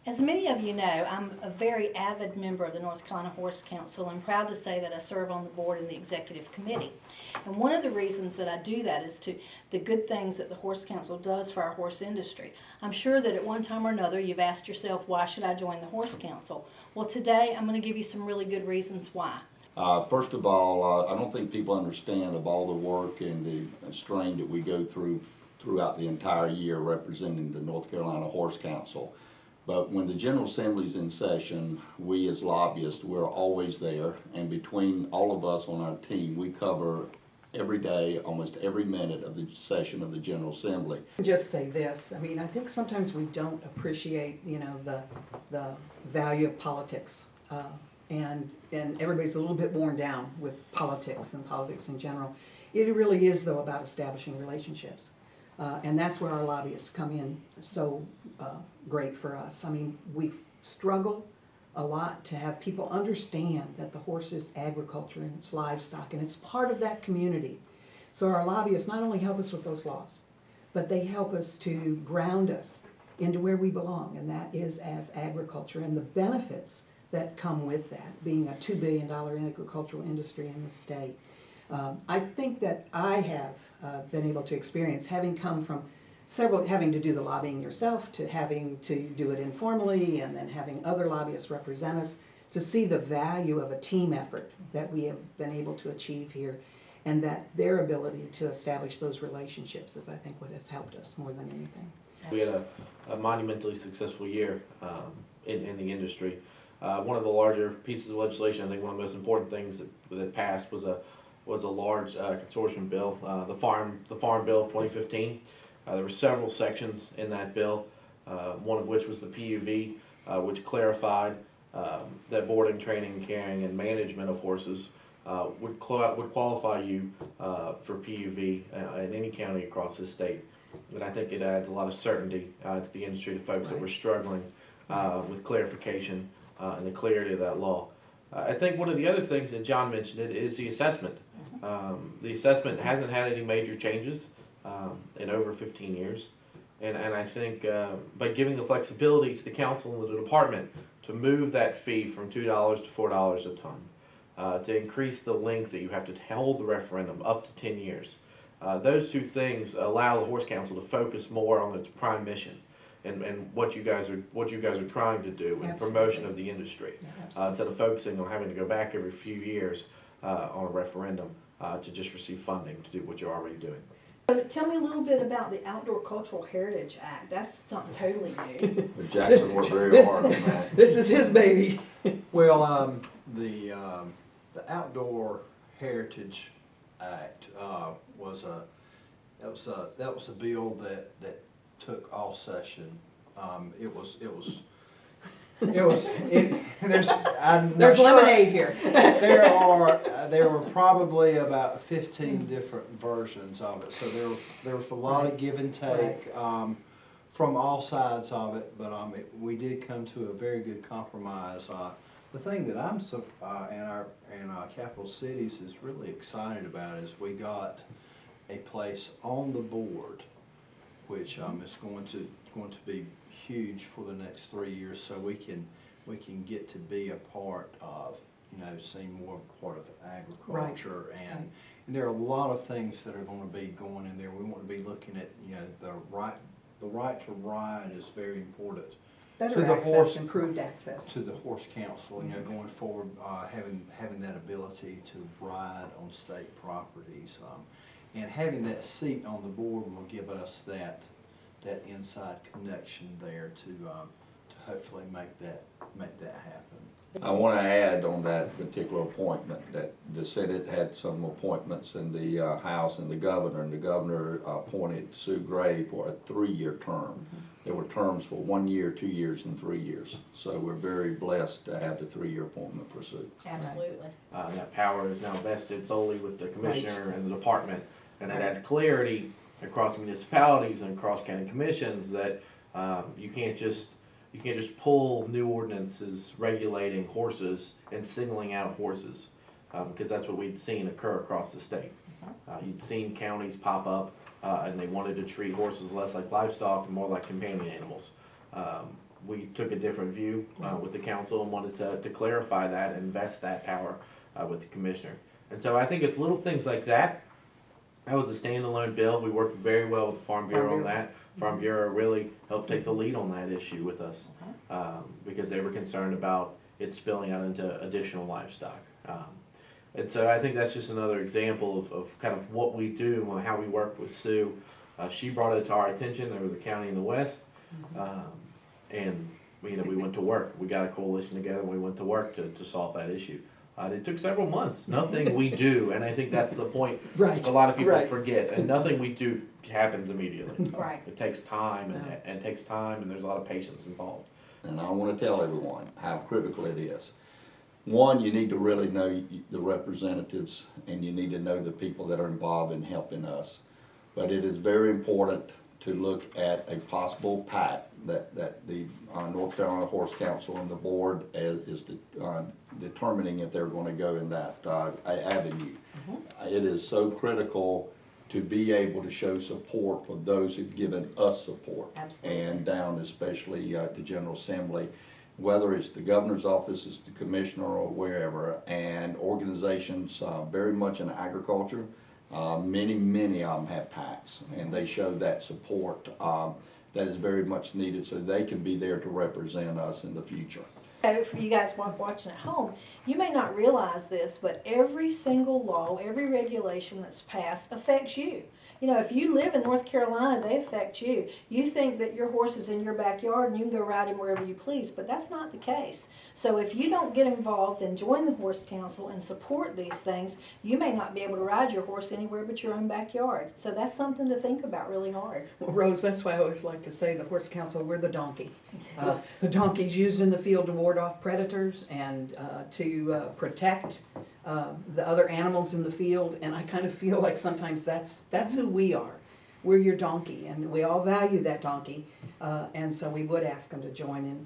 As many of you know, I'm a very avid member of the North Carolina Horse Council and proud to say that I serve on the board and the executive committee. And one of the reasons that I do that is to the good things that the Horse Council does for our horse industry. I'm sure that at one time or another you've asked yourself, why should I join the Horse Council? Well, today I'm going to give you some really good reasons why. First of all, I don't think people understand of all the work and the strain that we go through throughout the entire year representing the North Carolina Horse Council. But when the General Assembly is in session, we as lobbyists, we're always there, and between all of us on our team, we cover every day, almost every minute of the session of the General Assembly. Just say this, I mean, I think sometimes we don't appreciate, the value of politics. And everybody's a little bit worn down with politics and politics in general. It really is, though, about establishing relationships. And that's where our lobbyists come in so great for us. I mean, we struggle a lot to have people understand that the horse is agriculture and it's livestock and it's part of that community. So our lobbyists not only help us with those laws, but they help us to ground us into where we belong, and that is as agriculture and the benefits that come with that, being a $2 billion agricultural industry in the state. I think that I have been able to experience, having come from having to do the lobbying yourself, to having to do it informally, and then having other lobbyists represent us, to see the value of a team effort that we have been able to achieve here, and that their ability to establish those relationships is, I think, what has helped us more than anything. We had a monumentally successful year in the industry. One of the larger pieces of legislation, I think one of the most important things that passed was a large consortium bill, the Farm Bill of 2015. There were several sections in that bill, one of which was the PUV, which clarified that boarding, training, carrying, and management of horses would qualify you for PUV in any county across this state. And I think it adds a lot of certainty to the industry, to folks that were struggling with clarification and the clarity of that law. I think one of the other things that John mentioned is the assessment. The assessment hasn't had any major changes in over 15 years. And I think by giving the flexibility to the council and the department to move that fee from $2 to $4 a ton, to increase the length that you have to hold the referendum up to 10 years. Those two things allow the Horse Council to focus more on its prime mission and what you guys are trying to do in promotion of the industry, instead of focusing on having to go back every few years on a referendum to just receive funding to do what you're already doing. So tell me a little bit about the Outdoor Cultural Heritage Act. That's something totally new. Jackson worked very hard on that. This is his baby. Well, the Outdoor Heritage Act was a bill that took all session. There's lemonade here. There were probably about 15 different versions of it, so there was a lot of give and take from all sides of it. But we did come to a very good compromise. The thing that I'm in our capital cities is really excited about is we got a place on the board, which is going to be huge for the next 3 years, so we can get to be a part of, seeing more of a part of agriculture, and there are a lot of things that are going to be going in there. We want to be looking at, the right to ride is very important. Better access, improved access to the Horse Council, going forward, having that ability to ride on state properties, and having that seat on the board will give us that inside connection there to hopefully make that happen. I want to add on that particular appointment that the Senate had some appointments in the House, and the governor appointed Sue Gray for a 3-year term. There were terms for 1 year, 2 years, and 3 years. So we're very blessed to have the 3-year appointment for Sue. Absolutely. That power is now vested solely with the commissioner and the department, and it adds clarity across municipalities and across county commissions that you can't just pull new ordinances regulating horses and singling out horses, because that's what we'd seen occur across the state. You'd seen counties pop up and they wanted to treat horses less like livestock and more like companion animals. we took a different view with the council and wanted to clarify that and vest that power with the commissioner. And so I think it's little things like that. That was a standalone bill. We worked very well with the Farm Bureau on that. Farm Bureau really helped take the lead on that issue with us because they were concerned about it spilling out into additional livestock. And so I think that's just another example of kind of what we do and how we work with Sue. She brought it to our attention. There was a county in the west, and we went to work. We got a coalition together and we went to work to solve that issue. It took several months. Nothing we do, and I think that's the point Right, a lot of people right. forget, and nothing we do happens immediately. Right. It takes time, and takes time, and there's a lot of patience involved. And I want to tell everyone how critical it is. One, you need to really know the representatives, and you need to know the people that are involved in helping us. But it is very important to look at a possible pact that the North Carolina Horse Council and the board is determining if they're going to go in that avenue. It is so critical to be able to show support for those who've given us support. Absolutely. And down especially the General Assembly, whether it's the governor's office, it's the commissioner or wherever, and organizations very much in agriculture. Many of them have PACs, and they show that support that is very much needed so they can be there to represent us in the future. So for you guys watching at home, you may not realize this, but every single law, every regulation that's passed affects you. You know, if you live in North Carolina, they affect you. You think that your horse is in your backyard and you can go ride him wherever you please, but that's not the case. So if you don't get involved and join the Horse Council and support these things, you may not be able to ride your horse anywhere but your own backyard. So that's something to think about really hard. Well, Rose, that's why I always like to say the Horse Council, we're the donkey. Yes. The donkey's used in the field to ward off predators and to protect the other animals in the field, and I kind of feel like sometimes that's who we are. We're your donkey, and we all value that donkey, and so we would ask them to join in